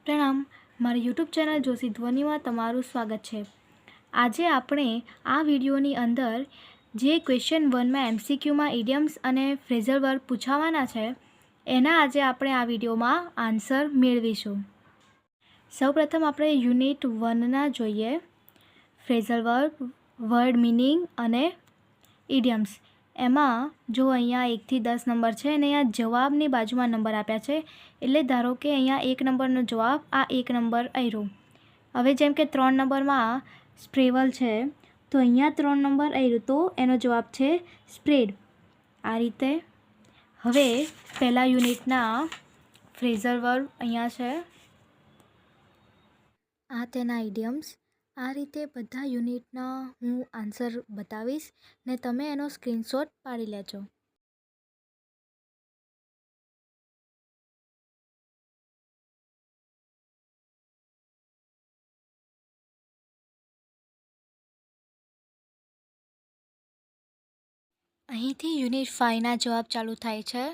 પ્રણામ, મારી YouTube channel Joshi ધ્વનિમાં તમારું સ્વાગત છે। આજે આપણે આ વિડીયોની અંદર જે ક્વેશ્ચન 1માં MCQમાં ઇડિયમ્સ અને ફ્રેઝલ વર્બ પૂછાવાના છે એના આજે આપણે આ વિડીયોમાં આન્સર મેળવીશું। સૌપ્રથમ આપણે યુનિટ 1ના જોઈએ, ફ્રેઝલ વર્બ, વર્ડ મિનિંગ અને ઇડિયમ્સ। એમાં જો અહીંયા 1 થી 10 નંબર છે અને અહીંયા જવાબની બાજુમાં નંબર આપ્યા છે, એટલે ધારો કે અહીંયા 1 નંબરનો જવાબ આ 1 નંબર આવ્યો। હવે જેમ કે 3 નંબરમાં સ્પ્રેવલ છે તો અહીંયા 3 નંબર આવ્યો તો એનો જવાબ છે સ્પ્રેડ। આ રીતે હવે પહેલા યુનિટના ફ્રેઝલ વર્બ અહીંયા છે, આ તેના ઇડિયમ્સ। આ રીતે બધા યુનિટના હું આન્સર બતાવીશ ને તમે એનો સ્ક્રીનશોટ પાડી લેજો। અહીંથી યુનિટ 5ના જવાબ ચાલુ થાય છે।